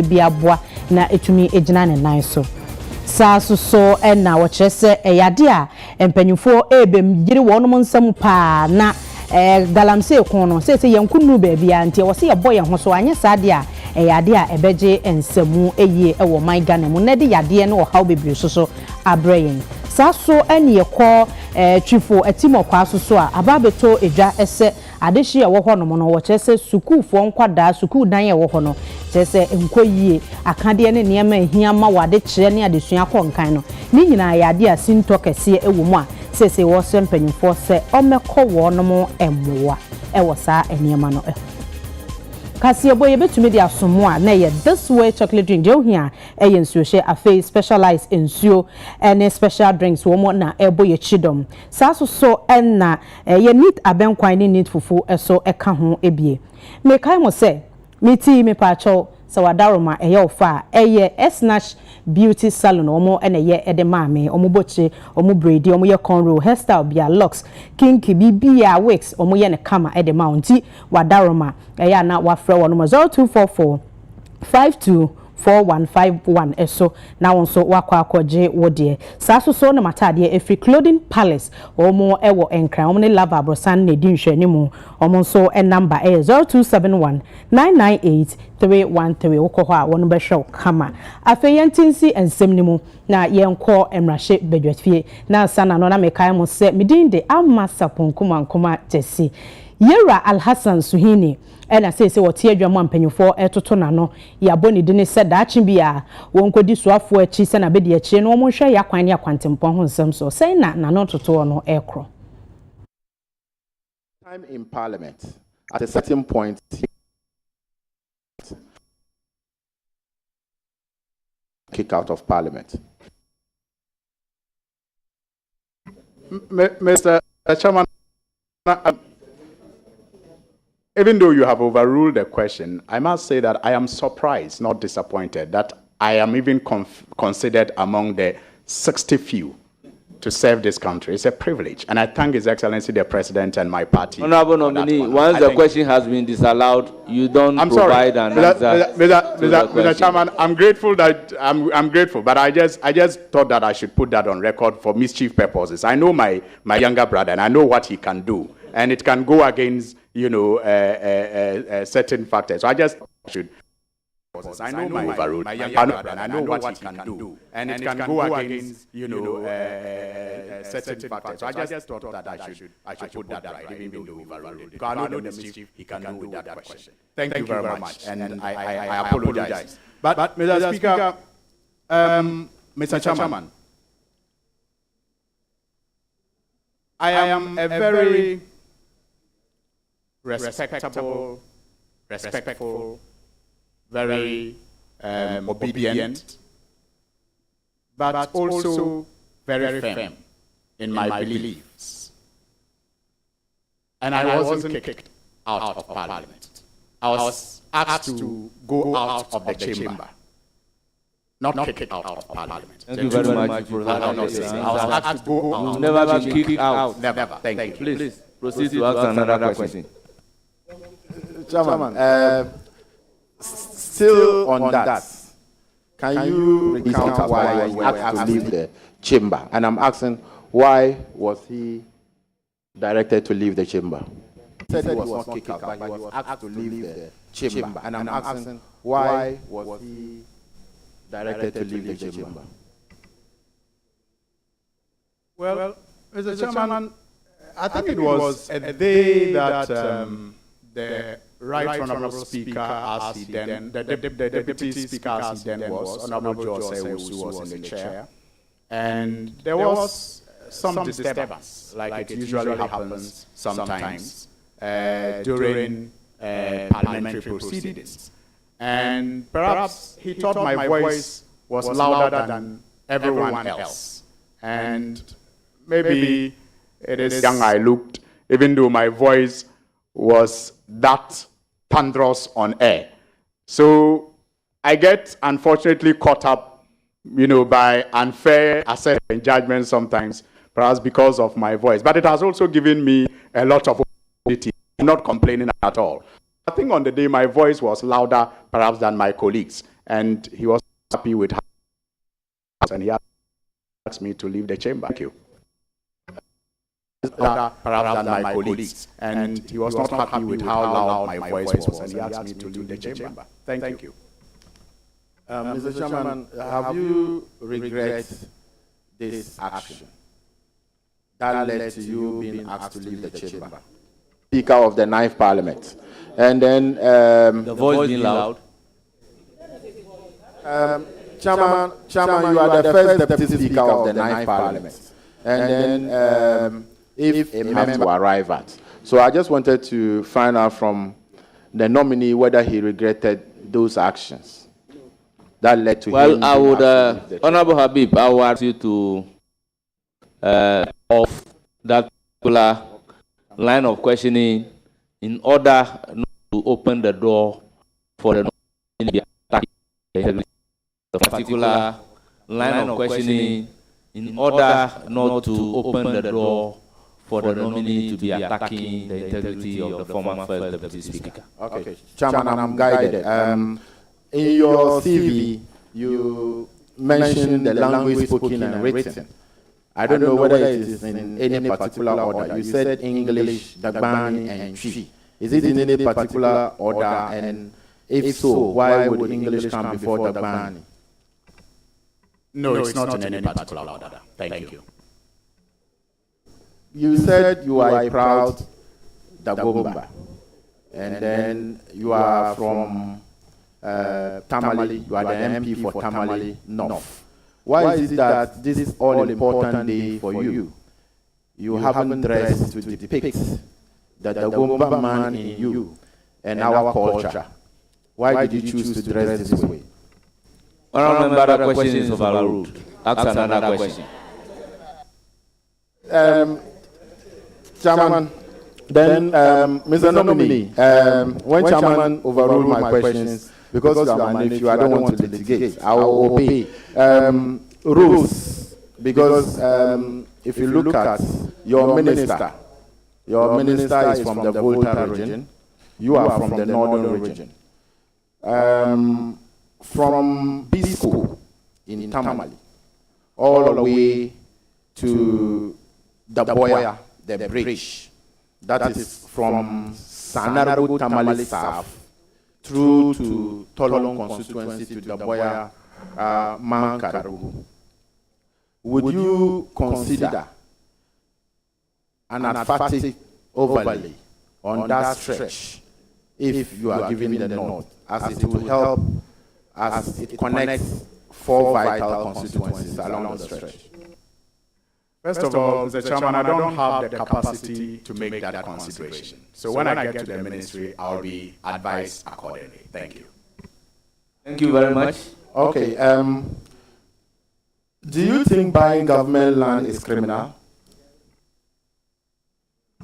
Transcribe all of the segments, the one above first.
biabwa na etumi ejina ne nan so saaso so na wo kyerese eyade a empanyufo ebem yiri wonom nsam pa na galamse ko no se yankunu ba bia ntie wo se ye boye ho so anye saade a eyade a ebeje ensamu eye ewo man Ghana mu na de yade ne wo haw bebre so abrayin saaso ene ye ko twifo atimo kwa so a ababeto edwa ese adehye wo ho no mo no wo kyerese sukufo nkwada suku dan ye wo ho no kyerese enkoyie akade ne niam ahia ma wade kyere ne adesua konkan no ni nyina yade a sinto kese ewo mu a sese wo so mpanyimfo se omekọ wo no mo emmoa ewo saa eniema no kasi boye betumi dia somo a na ye this way chocolate drink je ohia nsuo hye afei specialized nsuo ene special drinks wo mo na eboye chidom saso so na ye need abenkwan ni need fufu eso eka ho ebie me kai mo se meti me pa cho sawadaroma eye ofa eye snatch beauty salon omo ene ye ede maame omo boche omo braidi omo ye cornrow hairstyle bia locks kinky bibia wigs omo ye ne kama ede mounti wadaroma eye na wafre wono 0244 524151 eso na wonso wakwa akoje wodie saso so na matade efri clothing palace omo ewo enkran omo ne lava abrosan na di nhwani mu omo so number 0271 998 313 wokoho a wono behwe kama afeyantinsi ensem ni mu na yenko emrahye bedwafie na sana no na mekai mo se midinde amasa ponkumankuma tesi Yera Alhassan Suhini ena sese wote adwama mpanyufo etoto nano ya boni de ne se daachi bia wonkodi soafo achi se na bedi achi no mo hwe ya kwan ne akwantempɔ ho nsɛm so sei na nano toto no ekro time in Parliament at a certain point kick out of Parliament. Mr. Chairman, even though you have overruled the question, I must say that I am surprised, not disappointed, that I am even considered among the 60 few to serve this country. It's a privilege, and I thank His Excellency the President and my party. Honorable nominee, once the question has been disallowed, you don't provide an answer. Mr. Chairman, I'm grateful that I'm grateful, but I just thought that I should put that on record for mischief purposes. I know my younger brother, and I know what he can do, and it can go against certain factors. So I just should. I know my overruled. I know what he can do, and it can go against certain factors. So I just thought that I should put that right, even though he overruled it. Because I know the mischief he can do with that question. Thank you very much, and I apologize. But Mr. Speaker, Mr. Chairman, I am a very respectful, very obedient, but also very firm in my beliefs. And I wasn't kicked out of Parliament. I was asked to go out of the chamber, not kicked out of Parliament. Thank you very much for that. I was asked to go out. You've never been kicked out. Never. Thank you. Please proceed to ask another question. Chairman, still on that, can you recount why he was asked to leave the chamber? And I'm asking, why was he directed to leave the chamber? He said he was not kicked out, but he was asked to leave the chamber. And I'm asking, why was he directed to leave the chamber? Well, Mr. Chairman, I think it was a day that the Right Honourable Speaker, as he then, the Deputy Speaker, as he then was, Honourable George Sewusu was in the chair, and there was some disturbance, like it usually happens sometimes during parliamentary proceedings. And perhaps he thought my voice was louder than everyone else, and maybe it is young I looked, even though my voice was that thunderous on air. So I get unfortunately caught up, by unfair assessment and judgment sometimes, perhaps because of my voice. But it has also given me a lot of opportunity. I'm not complaining at all. I think on the day my voice was louder perhaps than my colleagues. and he was happy with how, and he asked me to leave the chamber. Thank you. Perhaps than my colleagues, and he was not happy with how loud my voice was, and he asked me to leave the chamber. Thank you. Mr. Chairman, have you regret this action that led to you being asked to leave the chamber? Speaker of the 9th Parliament. And then the voice being loud. Chairman, you are the first Deputy Speaker of the 9th Parliament. And then if a member to arrive at. So I just wanted to find out from the nominee whether he regretted those actions that led to him. Well, I would, Honorable Habib, I would ask you to off that particular line of questioning in order not to open the door for the nominee to be attacked. The particular line of questioning in order not to open the door for the nominee to be attacking the integrity of the former first Deputy Speaker. Okay. Chairman, I'm guided. In your CV, you mentioned the language spoken and written. I don't know whether it is in any particular order. You said English, Dagbani, and Twi. Is it in any particular order? And if so, why would English come before Dagbani? No, it's not in any particular order. Thank you. You said you are a proud Dagomba, and then you are from Tamale. You are the MP for Tamale North. Why is it that this is all-important day for you? You haven't dressed to depict the Dagomba man in you and our culture. Why did you choose to dress this way? Honorable member, the question is overruled. Ask another question. Chairman, then Mr. Nominee, when Chairman overruled my questions, because you are my nephew, I don't want to litigate. I will obey rules, because if you look at your minister is from the Volta region, you are from the northern region. From Bisco in Tamale, all the way to Daboya, the bridge, that is from Sanarago Tamale South through to Tolong constituency to Daboya, Mankarugu. Would you consider an emphatic overlay on that stretch if you are given the nod, as it will help as it connects 4 vital constituencies along the stretch? First of all, Mr. Chairman, I don't have the capacity to make that consideration. So when I get to the ministry, I'll be advised accordingly. Thank you. Thank you very much. Okay. Do you think buying government land is criminal?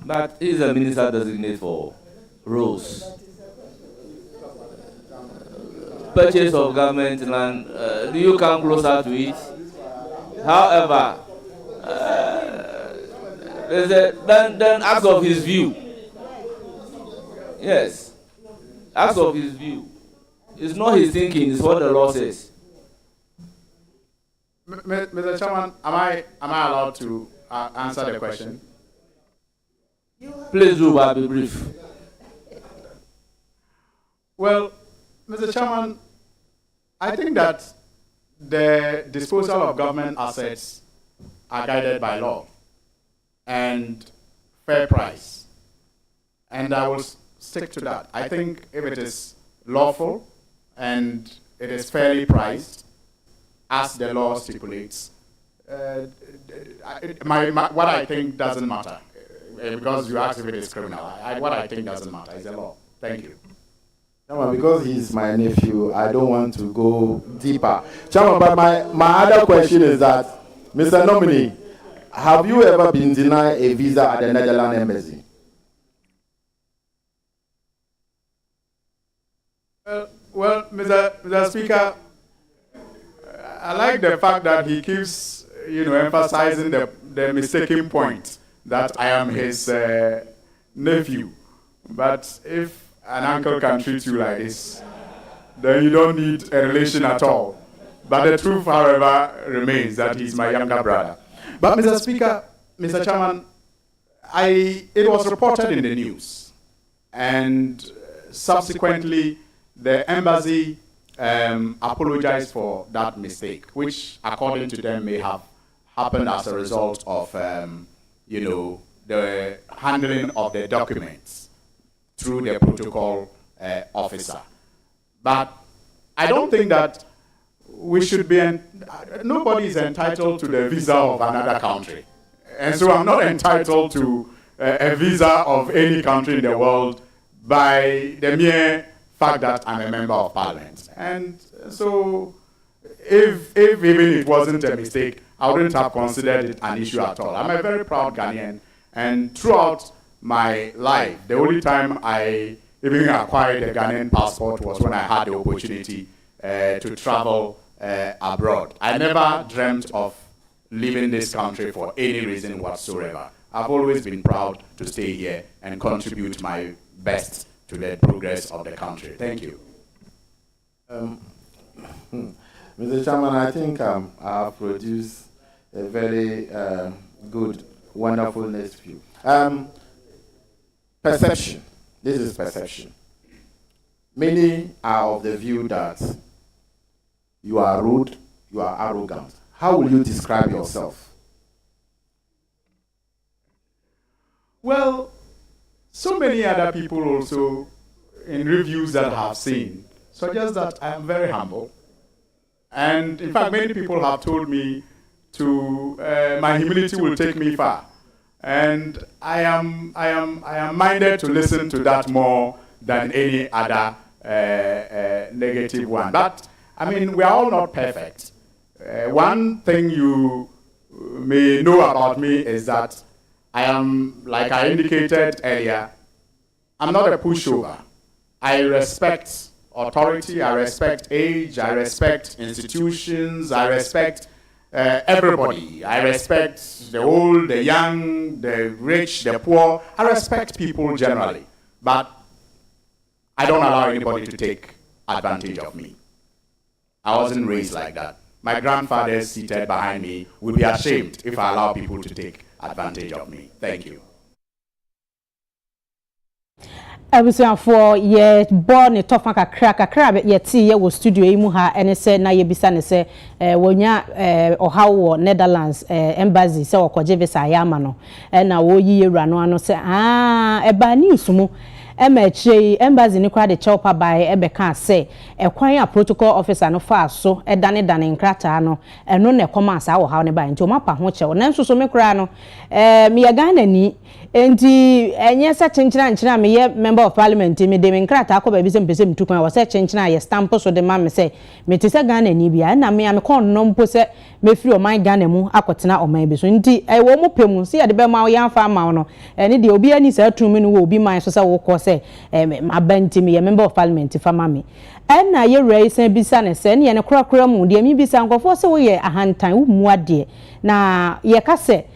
But he is a minister designated for rules. Purchase of government land, do you come closer to it? However, then ask of his view. Yes. Ask of his view. It's not his thinking, it's what the law says. Mr. Chairman, am I allowed to answer the question? Please do, but be brief. Well, Mr. Chairman, I think that the disposal of government assets are guided by law and fair price. And I will stick to that. I think if it is lawful and it is fairly priced, as the law stipulates, what I think doesn't matter. Because you asked if it is criminal. What I think doesn't matter. It's the law. Thank you. Chairman, because he's my nephew, I don't want to go deeper. Chairman, but my other question is that, Mr. Nominee, have you ever been denied a visa at the Netherlands Embassy? Well, Mr. Speaker, I like the fact that he keeps, emphasizing the mistaken point that I am his nephew. But if an uncle can treat you like this, then you don't need a relation at all. But the truth, however, remains that he's my younger brother. But Mr. Speaker, Mr. Chairman, it was reported in the news, and subsequently the embassy apologized for that mistake, which according to them may have happened as a result of the handling of the documents through the protocol officer. But I don't think that we should be, nobody is entitled to the visa of another country. And so I'm not entitled to a visa of any country in the world by the mere fact that I'm a member of parliament. And so if even it wasn't a mistake, I wouldn't have considered it an issue at all. I'm a very proud Ghanaian, and throughout my life, the only time I even acquired a Ghanaian passport was when I had the opportunity to travel abroad. I never dreamt of leaving this country for any reason whatsoever. I've always been proud to stay here and contribute my best to the progress of the country. Thank you. Mr. Chairman, I think I have produced a very good, wonderful next view. Perception. This is perception. Many are of the view that you are rude, you are arrogant. How will you describe yourself? Well, so many other people also, in reviews that I have seen, suggest that I am very humble. And in fact, many people have told me my humility will take me far. And I am minded to listen to that more than any other negative one. But I mean, we are all not perfect. One thing you may know about me is that I am, like I indicated earlier, I'm not a pushover. I respect authority, I respect age, I respect institutions, I respect everybody. I respect the old, the young, the rich, the poor. I respect people generally. But I don't allow anybody to take advantage of me. I wasn't raised like that. My grandfather seated behind me would be ashamed if I allow people to take advantage of me. Thank you. For ye born a tough kakra ye tea ye wo studio imu ha ene se na ye bisa ne se wonya ohawo Netherlands embassy se okoje visa ya ma no na wo yi ewura no ano se eba news mu emechi embassy ni kwa de chopa by ebeka se ekwan ya protocol officer no fa so edane nkrata no eno na ekoma asa wo ha ne ba nti o mapa ho che na nso so me kra no me ya Ghana ni enti enye se chenchina me ye member of parliament me de nkrata akoba bi se mpese mtukwan wo se chenchina ye stamp so de ma me se me te se Ghana ni bia na me am kon no mpo se me firi o man Ghana mu akotena o man bi so nti wo mo pemu se ye de be ma wo yan fa ma no eni de obi ani se atumi no wo obi man so se wo ko se abanti me ye member of parliament fa ma me na ye raise bisa ne se ne krakra mu de mi bisa nkofo se wo ye ahantan wo mu ade na ye ka se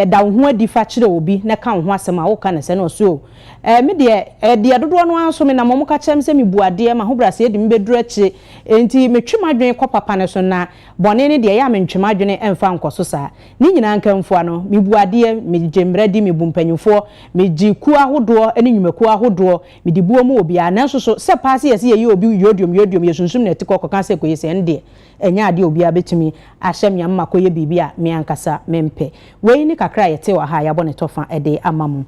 da ho adi fa kire obi na ka ho asema wo ka ne se no so me de dodo no anso me na mo ka kyerem se me buade ma ho brase ye de me beduru achi enti metwe madwen kɔ papa ne so na bone ne de ya me ntwe madwen emfa nkoso sa ni nyina nkamfo no me buade me jembre di me bumpanyufo me jiku ahodo ene nyumaku ahodo me di buo mu obi a na so so se paase ye se ye obi yodium ye sunsum na etikɔ kɔka se koye se ende enya ade obi a betumi ahyem ya mma koye bibi a me ankasa mempe we ni kakra yete wa ha ya bone tofa ede amamu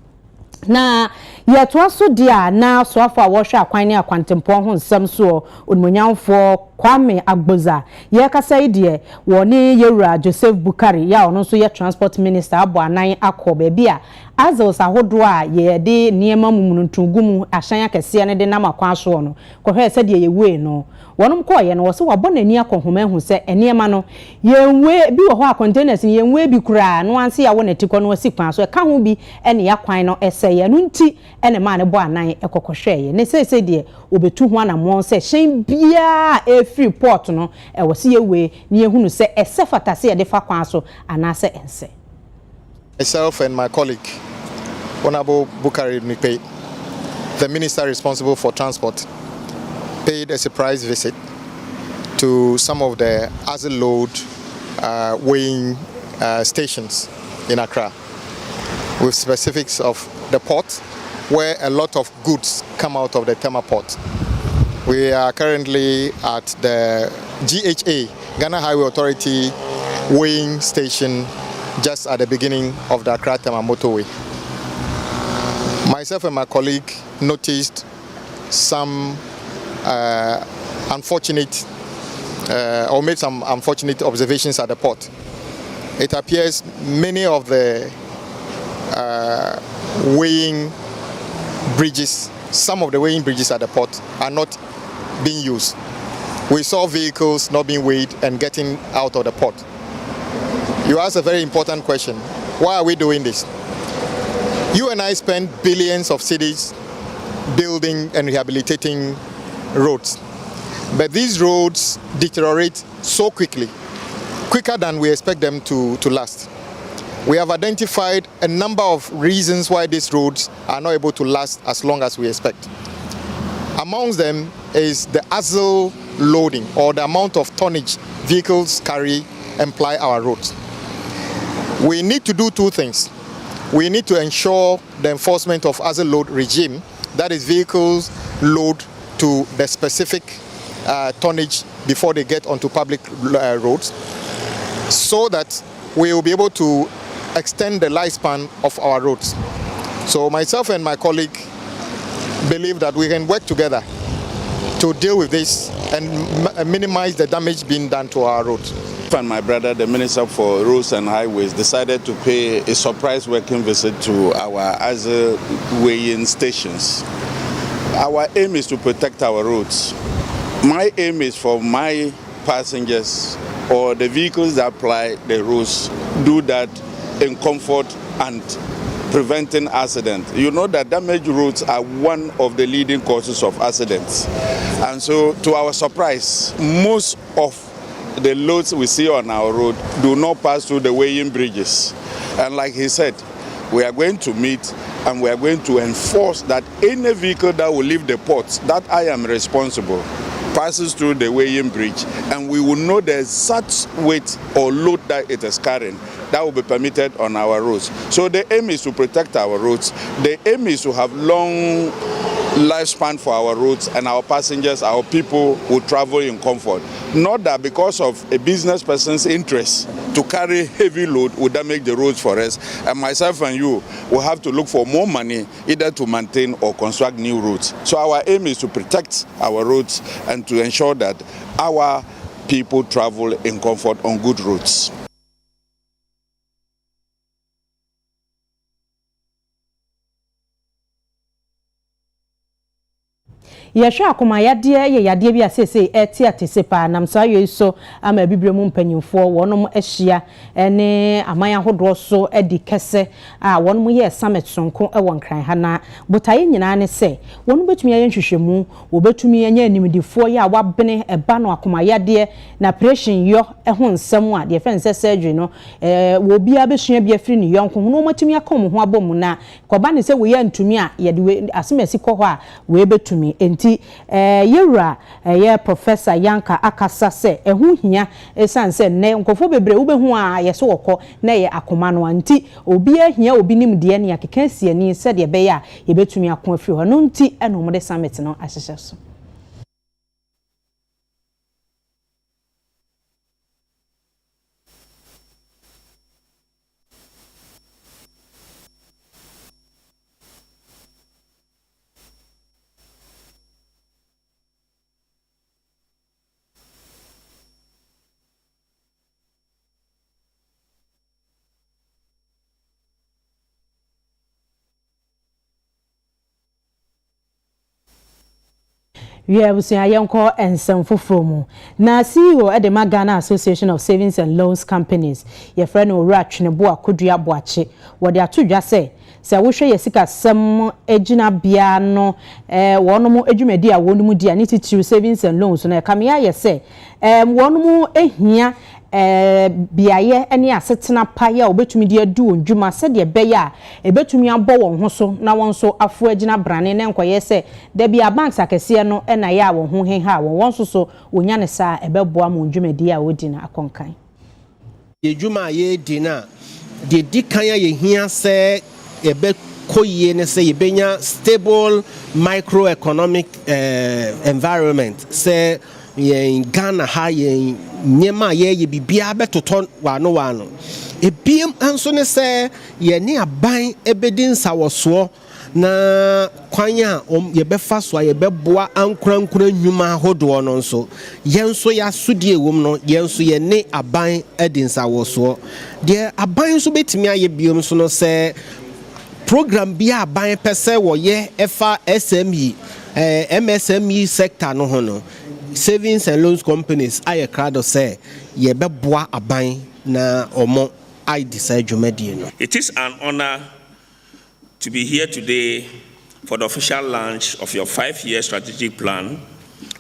na yeto aso dia na so afa wo hwe akwan ne akwantempo ho nsam so onmonyamfo Kwame Agboza ye kasa ide woni yewura Joseph Bukari ya ono so ye transport minister abo anan akoba bia azels ahodo a ye de niema mumununtungumu ahyan akese ne de nam akwan so no kohwe se de ye we no wonom ko ye no wo se wabonani akohoma hu se niema no yenwe bi wo ho a containers yenwe bi kura no anse ya wo na tikɔ no wasi kwan so ka ho bi ene ya kwan no ese ye no nti ene ma ne bo anan ekokohwe ye ne se de obetu ho anamon se hyen bia free port no wo se ye we ne ehunu se ese fatase ye de fa kwan so anase ense. Myself and my colleague Honorable Bukari Mikpe, the minister responsible for transport, paid a surprise visit to some of the Azle load weighing stations in Accra, with specifics of the port, where a lot of goods come out of the Tema port. We are currently at the GHA, Ghana Highway Authority weighing station, just at the beginning of the Accra Tema motorway. Myself and my colleague noticed some unfortunate or made some unfortunate observations at the port. It appears many of the weighing bridges, some of the weighing bridges at the port are not being used. We saw vehicles not being weighed and getting out of the port. You asked a very important question. Why are we doing this? You and I spend billions of cedis building and rehabilitating roads. But these roads deteriorate so quickly, quicker than we expect them to last. We have identified a number of reasons why these roads are not able to last as long as we expect. Amongst them is the Azle loading, or the amount of tonnage vehicles carry and ply our roads. We need to do two things. We need to ensure the enforcement of Azle load regime, that is, vehicles load to the specific tonnage before they get onto public roads, so that we will be able to extend the lifespan of our roads. So myself and my colleague believe that we can work together to deal with this and minimize the damage being done to our roads. And my brother, the Minister for Roads and Highways, decided to pay a surprise working visit to our Azle weighing stations. Our aim is to protect our roads. My aim is for my passengers or the vehicles that ply the roads do that in comfort and preventing accidents. You know that damaged roads are one of the leading causes of accidents. And so, to our surprise, most of the loads we see on our road do not pass through the weighing bridges. And like he said, we are going to meet and we are going to enforce that any vehicle that will leave the port, that I am responsible, passes through the weighing bridge, and we will know the exact weight or load that it is carrying that will be permitted on our roads. So the aim is to protect our roads. The aim is to have long lifespan for our roads, and our passengers, our people will travel in comfort. Not that because of a business person's interest to carry heavy load will damage the roads for us, and myself and you will have to look for more money either to maintain or construct new roads. So our aim is to protect our roads and to ensure that our people travel in comfort on good roads. Yehwe akoma yade ye yade bi asese eti atese pa nam so ayo so ama bibremu mpanyimfo wonom ahia ene aman ahodo so edi kese a wonom ye summit sonko e won kran ha na botaye nyina ne se wonom betumi aye nhwehwemu wo betumi anya animdifo ye a wabene eba no akoma yade na operation yo ho nsem a de fense surgery no wo bia besua bia firi ne yonko no matumi akom ho abom na koba ne se wo ye ntumi a ye de asemasi kɔ hɔ a we betumi yewura ye Professor Yanka akasa se ehu hia esanse ne nkofo bebre wo behu a ye so wokɔ na ye akoma no anti obi ahia obi nim de ne akeka siani se de be ya ye betumi akɔ afiri hɔ no nti eno mo de summit no ahyehye so. We are busia yenko ensem foforo na CEO at the Ghana Association of Savings and Loans Companies your friend Owura Twenebo Akodua Boache wo de atodwa se wo hwe yesika sem ejina bia no wonom adwumadi a wonom dia ne titiri savings and loans no kamia ye se wonom ehia biaye ene asetena pa ya obetumi de adu ndwuma se de beya ebetumi abɔ wɔn ho so na wɔn so afo agina brane ne nkoye se de bia banks akese no na ya wɔn ho henha wɔn so wonya ne sa ebeboa mo ndwumadi a wodi na akonkan yedwuma ye di na de dikan ya yehia se ebe koye ne se yebenya stable microeconomic environment se yen Ghana ha yen nyema ye bibia betoto wano ebiem anso ne se ye ne aban ebedin sawoso na kwanya ye befa so ye beboa ankorankora nnwuma hodo no nso yenso ya sudie wom no yenso ye ne aban edin sawoso de aban so betimi aye biom so no se program bia aban pese wo ye efa SME MSME sector no hono savings and loans companies aye crowd say ye beboa aban na omo I decide jumedi no. It is an honor to be here today for the official launch of your 5-year strategic plan,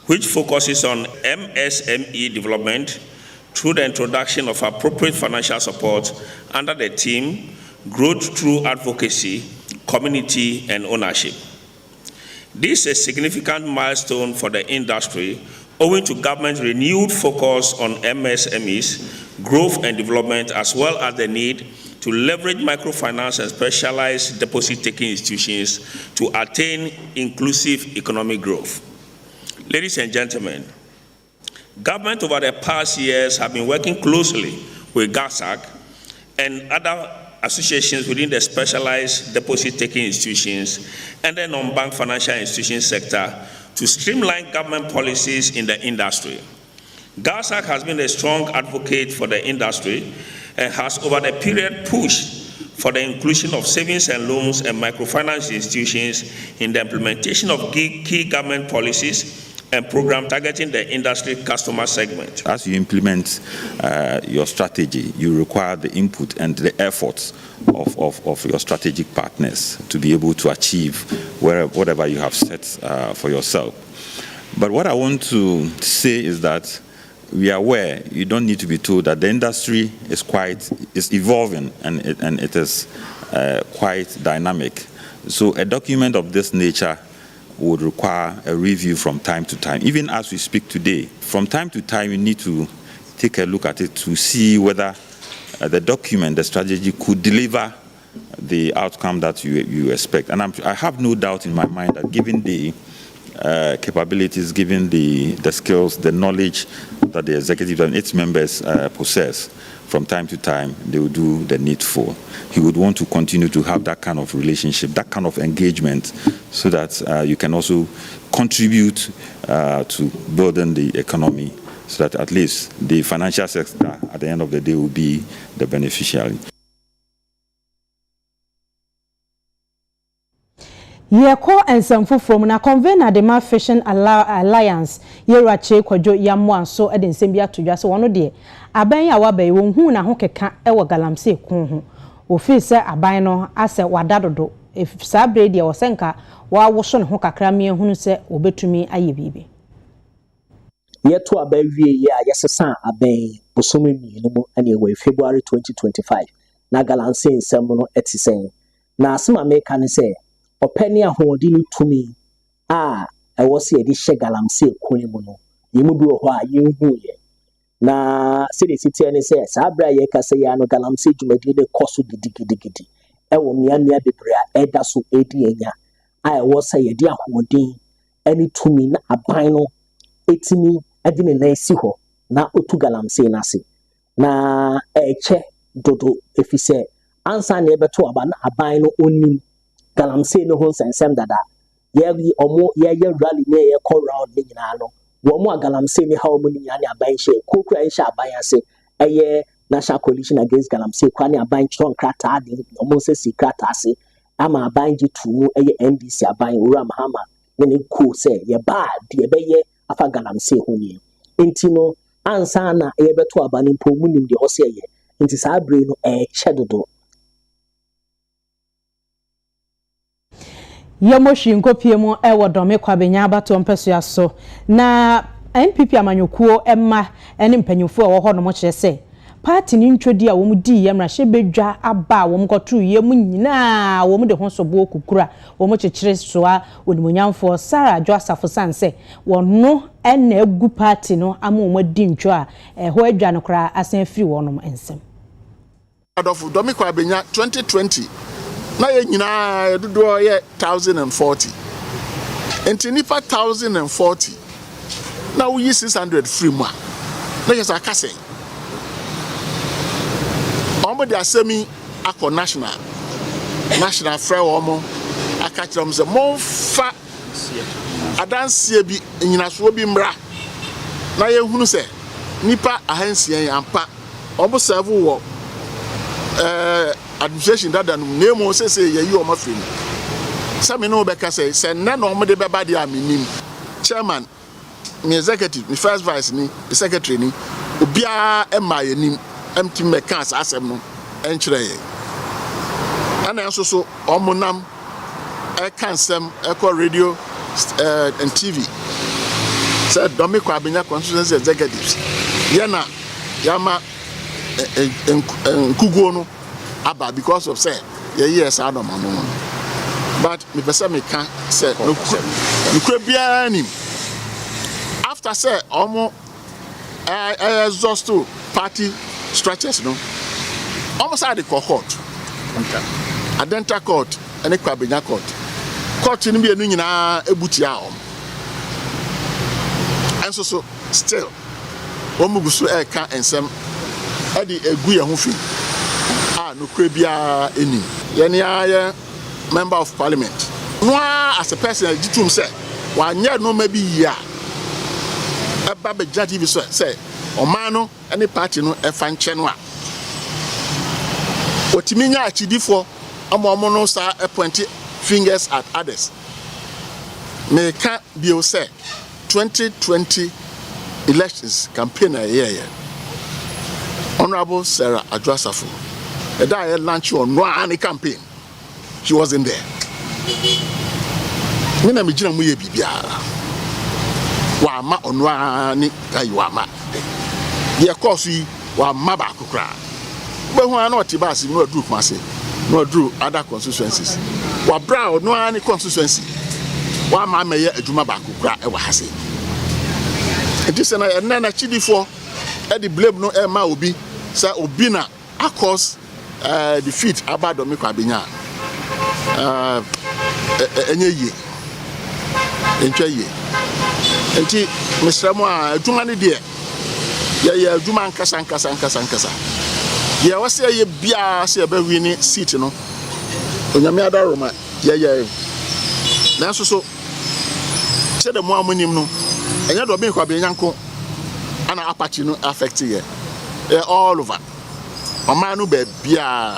which focuses on MSME development through the introduction of appropriate financial support under the theme Growth Through Advocacy, Community and Ownership. This is a significant milestone for the industry owing to government's renewed focus on MSMEs, growth and development, as well as the need to leverage microfinance and specialized deposit-taking institutions to attain inclusive economic growth. Ladies and gentlemen, government over the past years have been working closely with GASAC and other associations within the specialized deposit-taking institutions and the non-bank financial institution sector to streamline government policies in the industry. GASAC has been a strong advocate for the industry and has over the period pushed for the inclusion of savings and loans and microfinance institutions in the implementation of key government policies and program targeting the industry customer segment. As you implement your strategy, you require the input and the efforts of your strategic partners to be able to achieve whatever you have set for yourself. But what I want to say is that we are aware, you don't need to be told that the industry is evolving and it is quite dynamic. So a document of this nature would require a review from time to time. Even as we speak today, from time to time, we need to take a look at it to see whether the document, the strategy, could deliver the outcome that you expect. And I have no doubt in my mind that given the capabilities, given the skills, the knowledge that the executive and its members possess, from time to time, they will do the needful. He would want to continue to have that kind of relationship, that kind of engagement, so that you can also contribute to building the economy, so that at least the financial sector, at the end of the day, will be the beneficiary. Yeko ensemfo from na convener the Ma Fishing Alliance yerache kwadwo yamwa so e de nsem bia todwa so wono de aban ya wabai won hu na ho keka e wo galamse kun ho ofi se aban no ase wadadodo sabre de wo senka wa woso ne ho kakra me hunu se obetumi aye bibi yeto aban wie ye a yesesa aban bosomi mi no mu ane we February 2025 na galamse nsem no etisen na asema meka ne se openi ahodi ni tumi ewo se edi hye galamse kun mu no yemu bi wo ho a yenhu ye na se de sitie ne se sabra ye kase ya no galamse dwumadi de koso gidigidi ewo mia bebre a eda so edi enya ewo se ye di ahodi ani tumi na aban no etimi adi ne na si ho na otu galamse na se na eche dodo efise ansa na ebeto aba na aban no onim galamse no ho sensem dada ye omo ye rally ne ye call round ni nyina no wo mo galamse ni ha omo ni nyina ne aban hye kokura hye aban ase eye national coalition against galamse kwa ne aban chron krata ade omo se secret ase ama aban ji tumu eye NDC aban owura mahama ne ku se ye ba de be ye afa galamse ho ni enti no ansa na ye beto aba ni mpo mu nim de ho se ye enti sa abre no chedodo Yamoshi nkopie mu ewo dome kwa benya abato mpesua so na NPP amanyokuo emma ene mpanyimfo wo ho no mo kire se party ni ntwodi a wo mu di yemra hye bedwa aba wo mu kotu ye mu nyina wo mu de ho sobo okukura wo mu kekire soa onimonyamfo Sarah Joseph Sanse wo no ene egu party no ama wo di ntwo a ho adwa no kra asan firi wo no ensem of Domiko Abenya 2020 na ye nyina dodo ye 1040 enti nipa 1040 na we 600 free mu na yes akase omo de asemi akọ national frɛ omo aka kyerɛ se mo fa adansie bi nyinaso bi mra na ye hunu se nipa ahansie ampa omo serve wo administration that name say ye yi omo free some no be ka say na no omo de beba de aminim chairman me executive me first vice ni the secretary ni obia ema yanim empty mechanics asem no enkyere ye ana nso so omonam kansem eko radio and TV said Domiko Abenya constituency executives yana yama nkugo no aba because of say yes adom no but me person me can say no kura bia nim after say omo exhaust party structures no almost had the court adenta court and Abenya court ni bi enu nyina ebutia om and so still omugusu ka ensem edi egu ye ho fi no kura bia eni ye ne aye member of parliament no as a person jitum say wanye no ma bi ya eba be judge bi say oman no any party no e fa nche no a otimi nya achidifo omo no sa appoint fingers at others me can be say 2020 elections campaign a year Honorable Sarah Joseph that launch on one campaign she wasn't there me na me gina mu ye bibia wa ma onwa ni kaywa ye course yi wa ma ba kokra be hu an oti ba si no adru kumase no adru other constituencies wa bra no an constituency wa ma meye adwuma ba kokra e wa hase it is na chidifo e di blame no e ma obi say obi na cause defeat about Domiko Abenya enye ye entwa ye enti misramo a adwuma ne de ye adwuma nkasa ye wase ye bia se be wini seat no onyame adaroma ye na so se de mo amonim no enye Domiko Abenya nko ana apache no affect ye all over Omanu be bia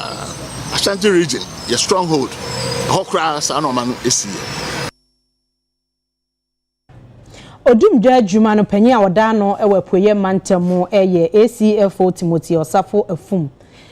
Ashanti region your stronghold hokra sa na omanu esi Odumdwa adwuma no panyi a woda no ewapoye mantamu eye ACFO Timothy Osafo afum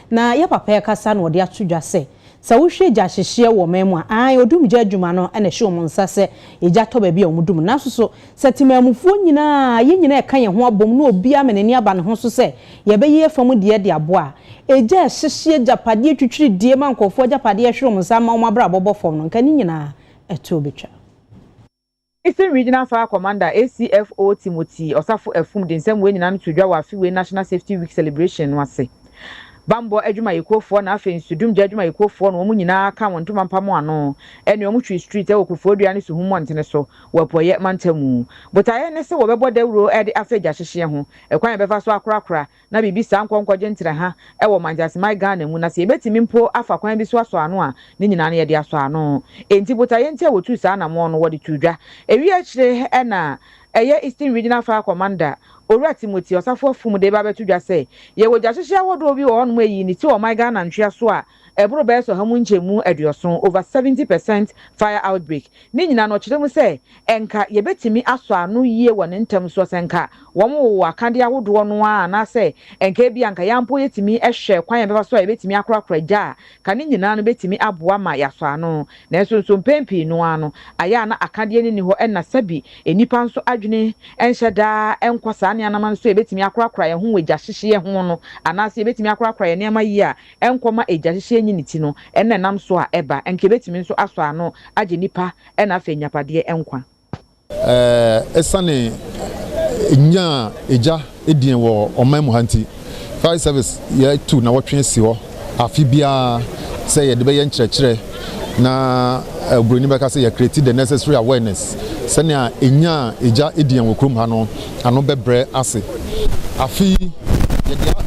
na ye papa ye kasa no de atodwa se sa wo hwe gya hyehye wo memu a an odumdwa adwuma no ene hye omo nsa se egya to ba bia omudum na so setimamufuo nyina ye nyina e kan ye ho abom na obi amenani aba ne ho so se ye be ye fam de aboa egya hyehye japade twitwiri die mankofo japade hwe omo nsa ma omabra bobo fom no nka ni nyina eto betwa Eastern Regional Fire Commander ACFO Timothy Osafo afum de nsem we nyina no tudwa wa afiwe National Safety Week celebration wase Bambo adwuma yekofo na afa nsudum gya adwuma yekofo no mu nyina ka wontoma mpamo ano ene omutwi street e okufo dua ne so hu montene so wapoye mantamu botaye ne se wobebo dawro e de afa gya hyehye ho ekwan befa so akorakora na bibi sa nkonkogye ntira ha e wo manjase my Ghana mu na se ebetimi mpo afa kwan bi so aso ano a ne nyina na ye de aso ano enti botaye ntia wotu sa na mo no wode tudwa ewi akire e na eye Eastern Regional Fire Commander Ora Timothy Osafo afum de ba betudwa se ye wogya hyehye awodo bi wo no eyi ni ti o my Ghana ntwea so a ebro be so hamu nchemu aduoson over 70% fire outbreak ni nyina no kyeremu se enka ye betimi aso ano yie won ntam so senka wo mo akade awodo no a na se enka bi anka yampo yetimi ehwe kwan be so ye betimi akorakora gya ka ni nyina no betimi aboa ma yaso ano na so mpempi no ano aya na akade ni ho na sabi enipa nso yadwene enhye da enkwa saa ne anama so ebetimi akorakora ye ho wagya hyehye ho no anase ebetimi akorakora ye nema yi a enkoma egya hyehye nyi niti no enne nam so a eba enke ebetimi nso aso ano age nipa ena afa nyapade enkwa esane nya eja edien wo oman mu hanti fire service ye tu na wotwe si ho afi bia say ye de be ye nkyerɛkyerɛ na broni beka say ye create the necessary awareness sane a enya eja edien wo krom ha no ano bebre ase afi ye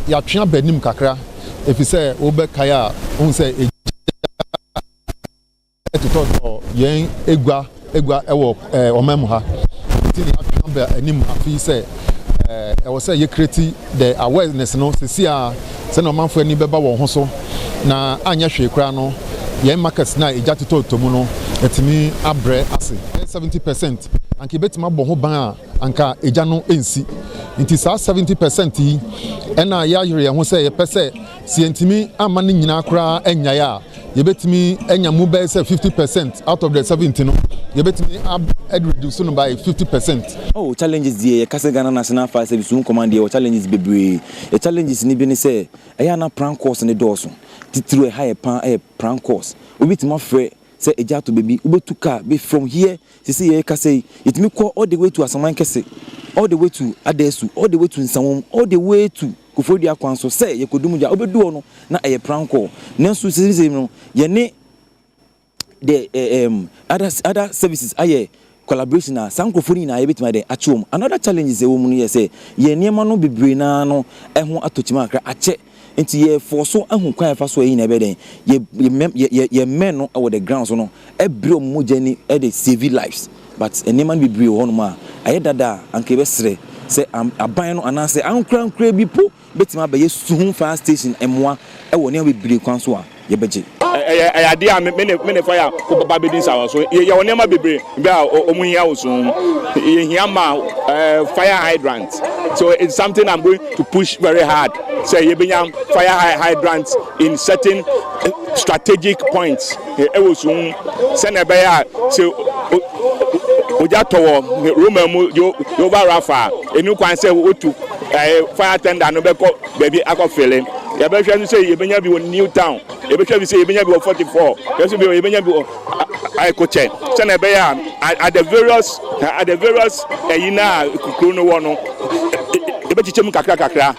ya twa banim kakra efi say wo be kaya on say etuto yen egwa ewo oman mu ha tini atwa ba anim afi say I was say you create the awareness no see say no man for any beba wo ho so na anya hwe kra no yen markets na eja to mu no etimi abre ase 70% anka betima bo ho ban a anka eja no ensi nti sa 70% yi ena ya yire ho say ye pese si entimi ama ne nyina kra enya ya ye betimi enya mu be say 50% out of the 70 no ye betimi reduce no by 50%. Oh, challenges the Kasagana National Fire Service Command or challenges be a challenges ni be say ayana prank course in the doors through a higher prank course we bit my friend say eja to baby ubetuka be from here see say it me call all the way to Asaman Kese all the way to Adesu all the way to Nsamom all the way to Kufodi Akwanso say ye kodumu ja obedu no na a prank call nanso say no ye ne the other services aye collaboration na sankofoni na yebet ma de achom another challenge is e wo mu no ye say ye niema no bebre na no eho atochima akra ache nti ye forso ahu kwan fa so yi na be den ye men no over the ground so no ebre mu jani e de save lives but niema no bebre ho no ma aye dada anke be sere say aban no anase ankra bi po betima be ye suhun fire station emwa e wo ne bebre kwan so a ye beje idea me fire ko baba bedin sawo so ye won ma bebre be a omuhia wo so ye hia ma fire hydrant so it's something I'm going to push very hard say ye benya fire hydrants in certain strategic points e wo so se na be ya say oja towo Roma mu yo ba rafa enu kwan say otu fire tender no be ko baby akofele ya be hwe say ye benya bi won New Town ye be hwe bi say ye benya bi 44 ye so bi ye benya bi I coach so na be ya at the various yina kukuru no wono ye be chichem kakra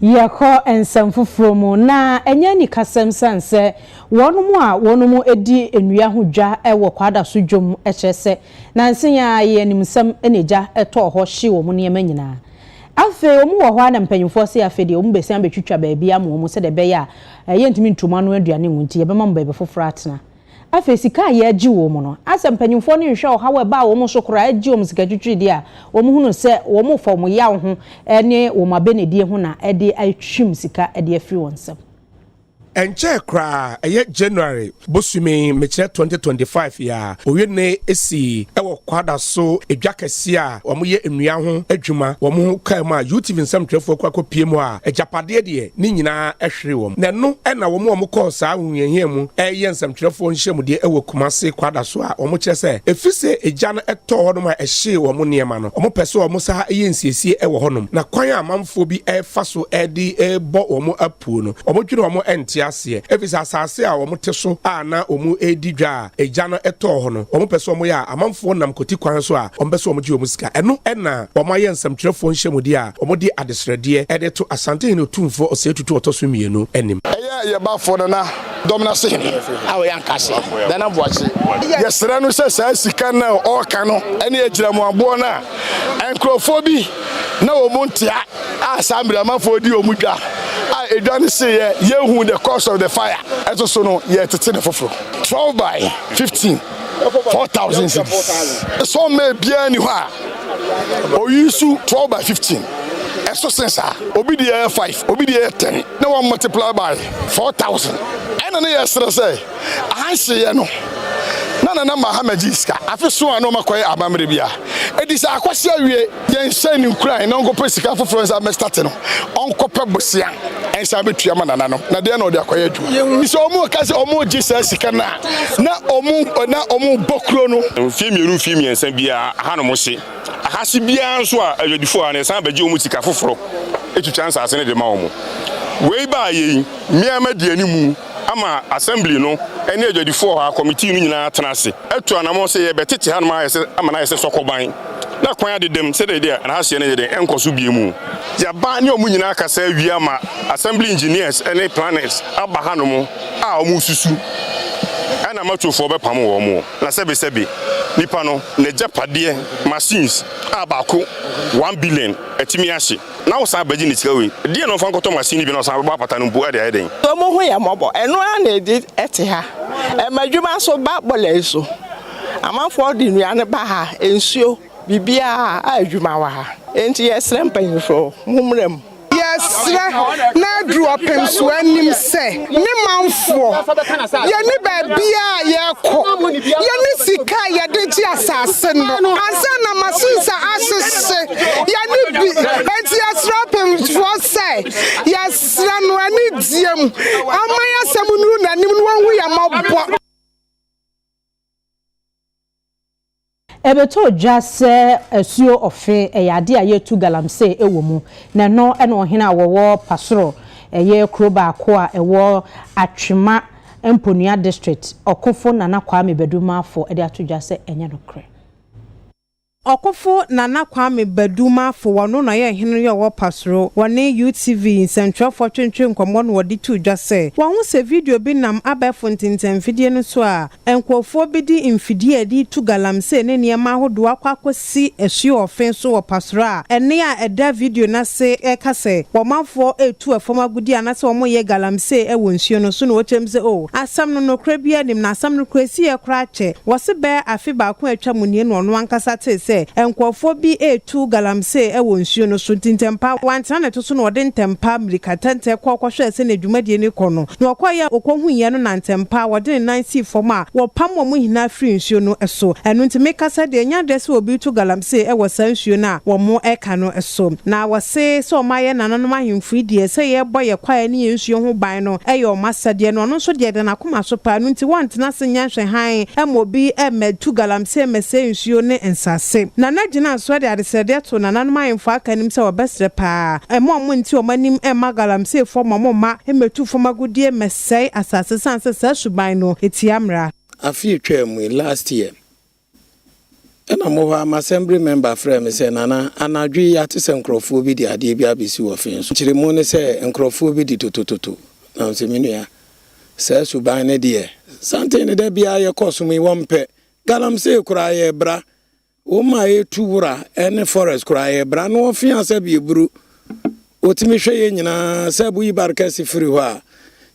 Yako ensem fufuro mu na enye ni kasem sanse wonumu edi enua hodwa ewo kwada so dwom ekyese na nsenya ye nimsem eneja eto ho hye wo mu ne nyina afe omu wo ho na mpanyimfo se afe de omu besan betwitwa baabi am omu se de be ya ye ntimi ntuma no aduane ngunti ye bema mbebe foforo atena afe sika ye agi wo mu no ase mpanyimfo ne hwe ha we ba wo mu so kora agi wo mu sika twitwi de a wo mu hunu se wo mu fom ya wo ho ene wo mabenedie ho na ede atwim sika ede afiri wonsem enche kra eye January bosumi meche 2025 ya oyene esi ewo kwada so edwakese a omoye enua ho adwuma wo kan ma YouTube nsam trefo kwa kopiem a ejapade de ni nyina ehwere wo na no na wo ko saa nwunyehia mu eye nsam trefo nhyem de ewo kumase kwada so a wo kyese efise eja no eto ho no ma ehye wo niema no wo pese wo sa eye nsiesie ewo ho no na kwan amamfo bi efa so edi ebo wo apuo no wo dwire wo enti efisa asase a wo teso a na omu edidwa eja no eto ho no wo pese wo ya amamfo nam koti kwan so a wo pese wo gi wo sika eno na wo ma ye nsamtwerefo nhyemudi a wo di adesrede ede to asante no tumfo osetutu otoso mienu enim ye ba fo na domina se awe yankase dana boache yesere no se sa sika na o ka no ene ejiramu abo na enkrofobia na wo montia asambra amafo di omudwa a edwane se ye hu the cause of the fire eto so no ye tete the foforo 12 by 15 4,000 so me bia ni ho a o yusu 12 by 15 eso sensa obi dey 5 obi dey 10 na one multiply by 4,000 ena na yesere say ahanse ye no na Muhammad iska afi so ano makoy abamre bia It is a question we say in Ukraine, no go pay sika for friends am start no. Onko pe bosia en sa betua manana no. Na de na odi akoye adwuma. So omo ka se omo Jesus sika na omo bokro no. Fie miensa bia ha no mo se. Ahasi bia nso a adwedifo a na san baje omo sika foforo. Etu chance ase ne de ma omo. Wei ba ye miama de animu ama assembly no ene adwedifo ha committee no nyina tenase. Etu anamo se ye betete ha no ma yese ama na yese sokoban. Na kwanya de dem se de dia na hase ne de enkoso biemu. Ya ba ne omu nyina aka sa wi ama assembly engineers ene planners aba ha no mo a omu susu. Ana matofo be pam wo mo na sebe nipa no na japade machines abako 1 billion etimi ahye na wo sa baji ni tikawe die no fa nkoto machine bi no sa ba pata no mpo ade eden to mo ho ya mobo eno a na edi ete ha madwuma so ba bole so amafo di nua ne ba ha ensuo bibia a adwuma wa ha enti yesre mpanyifo mumrem Yesra na drop him so anim say ne manfo ye ne babia ye ko ye ne sika ye de ji asase no ansa na masunsa asese ye ne bi enti yesra him for say yesra no ani diem amaya samunu na nim no hu ya mabo Ebeto jase esuo ofe eyade aye tu galamse ewo mu na no ene ohena wowo pasoro eye kroba akwa ewo atwema emponua district okofo nana kwame beduma afo ede ato jase enye no kre Okofo nana kwame beduma fo wono na ye hene ye wo pasoro wone UTV central for twentwe nkomo no wodi tu dwase wo se video bi nam abefo ntinten fidie no so a enkofo bi di infidie di tu galamse ne niema hodo akwakosi esuo ofen so wo pasoro a ene a eda video na se ekase wo mafo etu afom agudi anase wo ye galamse e wo nsuo no so no wotemse o asam no nokra bia nim na asam no krasi e kra che wo se be afi ba ko atwa munie no no ankasa te enkofo bi etu galamse e wo nsuo no so tintempa wantana ne to so no ode ntempa mrikatante kwakwohwe ese na dwumadie ne kono na okoya okohuye no na ntempa wode ne 9C form a wo pam mo hina free nsuo no eso enu ntime kasa de nya de se obi tu galamse e wo san nsuo na wo mo eka no eso na wo se so maye nananom ahemfu die se ye boye kwaya ne nsuo ho ban no e ye o masade no no so de na koma so pa enu nti wantana se nya hwe han e mo bi e metu galamse mese nsuo ne ensase na najina so de adesede to nananom ahemfu akanim se obesre pa mo nti o manim e magalamse fo ma emetu fo magudie mesai asase sanse sa suban no etiamra afi twam last year ena mo ha assembly member frame say nana anadwi ya te se nkrofo bi di ade bi abesi wo fen so kire mo ne se nkrofo bi di totototo na se minu ya sa suban ne de sante ne da bia ye koso mi wompe galamse kura ye bra o ma etuwura ene forest kura ye bra no fiansa bi eburu otimi hwe ye nyina sabu yi barka sifiri ho a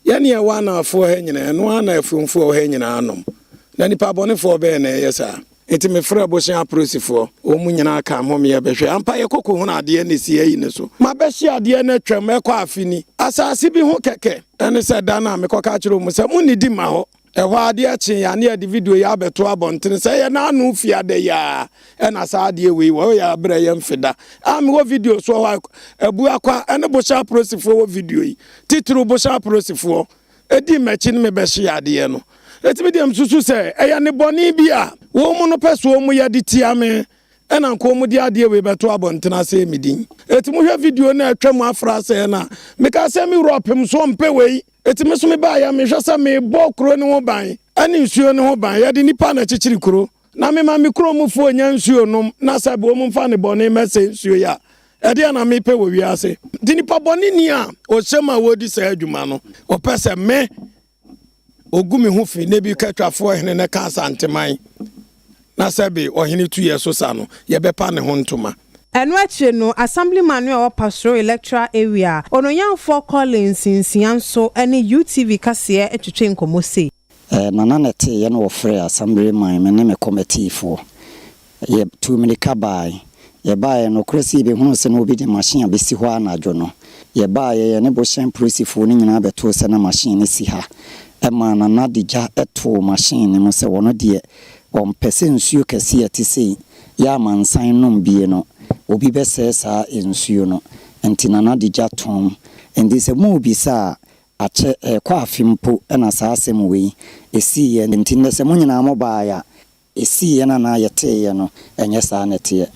ya ne wa na afo ha nyina no ana afumfo ha nyina anom na nipa bone fo be na yesa etimi fra boshan aprosifo o mu nyina aka mo me behwe ampa ye kokko hu na ade ne si ayi ne so ma be hye ade na twam ekọ afini asase bi ho keke ene se da na me koka kiro mu se mu ni di ma ho eho ade achi ya ne ade video ya beto abonten se ye na anu fia de ya ena sa ade we wo ya bere ye mfida am wo video so ho ebu akwa ene boshan aprosifo wo video yi titru boshan aprosifo edi mechi ne me be hye ade no etimi dem susu se eya ne boni bia wo mu no peso mu ya di tiame ena nko mu di ade we beto abontena se midin etimi hwe video na atwam afra se na me ka se mi ropem so mpe we etimi so me ba ya me hwe se me bo kro ne ho ban ani nsuo ne ho ban ya di nipa na chichiri kro na me ma me kro mu fo nya nsuo nom na sa bo mu mfa ne boni mese nsuo ya ede na me pe we wi ase di nipa boni ni a o sema wodi se adwuma no o pese me ogumi hu fi ne bi katwafo hene ne ka santeman na sabe ohene tu yeso sa no ye bepa ne ho ntoma enu achi no assemblyman o pastoral electoral area ononyanfo Collins nsianso ene UTV kase etwetwe nkomosi nana nete ye no ofre assemblyman me ne me committee fo ye 2 minute bai ye bai no kresi be hunu se no obi de machine abesi ho anadwo no ye bai ye ne bo shen prosifo ni nyina beto se na machine si ha ema na nadija eto machine mo se wono de on person nsuo kɛse ate sei ya mansan nom bie no obi bɛsɛ saa nsuo no enti nana de gya tom enti sɛ mu bi sa akyɛ kwa afimpo na saa asɛm wei esi ye enti ne sɛ mo nyina mo baa ya esi ye na na yɛte ye no ɛnyɛ saa nete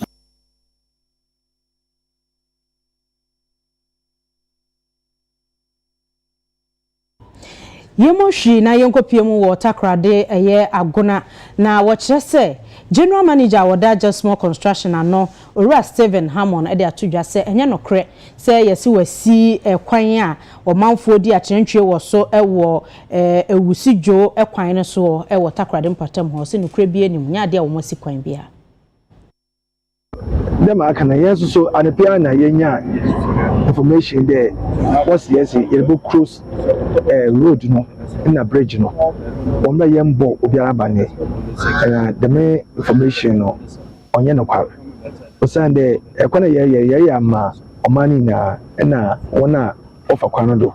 Yemoshi na yenkopiemu wo takrade eye agona na wokyerese General Manager woda just small construction ano Ora Steven Hammond e de atodwa se enye nokre se yesi wasi kwan a omanfo di akyerentwe wo so wo ewusijo kwan ne so wo takrade mpatam ho se nokre bi anim nya de wo mosi kwan bia dem aka na yeso so anepia na yenya information there was yes Elbow Cross road no na bridge no on na yembo obiara bane the information no onye no kwa osande ekwana ye ama omani na wona ofa kwano do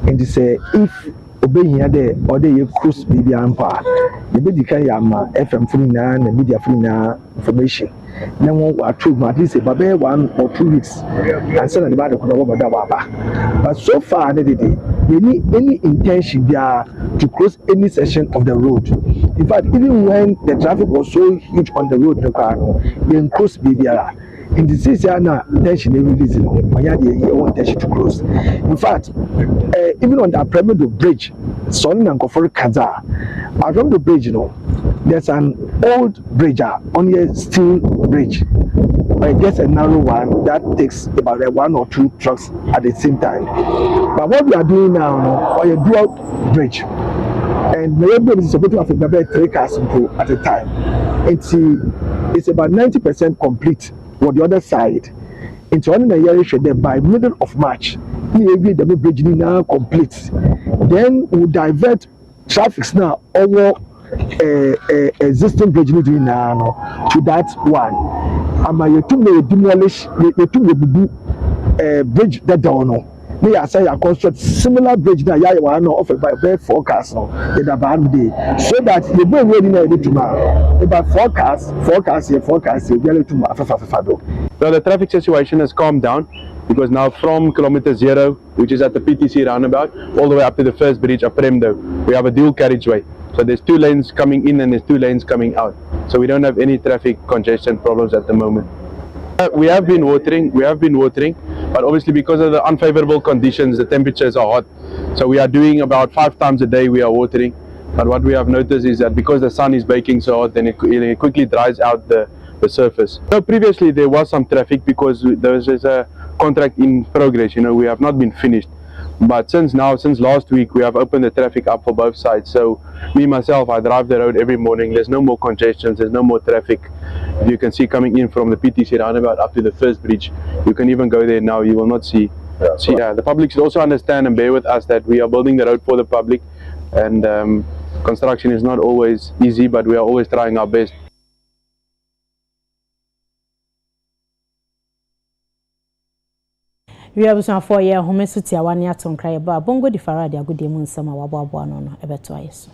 and say if obehia there or dey cross bibia ampa ye be dikan ya ama FM funi na media funi na information na won wa true at least about 1 or 2 weeks and say na the bad ko baba but so far any intention there to cross any section of the road. In fact, even when the traffic was so huge on the road, they cross bibia in the city na intention they release they want intention to cross. In fact, even on the Parliamentary bridge, Son and Kofori Kaza, around the bridge, there's an old bridge, only a steel bridge, just a narrow one that takes about 1 or 2 trucks at the same time. But what we are doing now, is a dual bridge, and maybe is supposed to have about 3 cars at a time. It's about 90% complete on the other side. Into one year by middle of March, the bridge now complete. Then we divert traffic now over existing bridge now to that one. And you to demolish the bridge that down. They are saying I construct similar bridge that you are offered by very forecast in a bad day, so that you don't really need tomorrow. About forecast, you get to So the traffic situation has calmed down because now from kilometer 0, which is at the PTC roundabout, all the way up to the first bridge of Premdo, we have a dual carriageway. So there's 2 lanes coming in and there's 2 lanes coming out. So we don't have any traffic congestion problems at the moment. We have been watering, but obviously because of the unfavorable conditions, the temperatures are hot. So we are doing about 5 times a day we are watering. But what we have noticed is that because the sun is baking so hot, then it quickly dries out the surface. So previously there was some traffic because there was a contract in progress, we have not been finished. But since last week, we have opened the traffic up for both sides. So me, myself, I drive the road every morning. There's no more congestions, there's no more traffic. You can see coming in from the PTC roundabout up to the first bridge. You can even go there now, you will not see. The public should also understand and bear with us that we are building the road for the public. And construction is not always easy, but we are always trying our best. We have some 4 year home sutia 1 year ton cry about bongo di faradi agudi mun sama wabo no ebeto ayeso.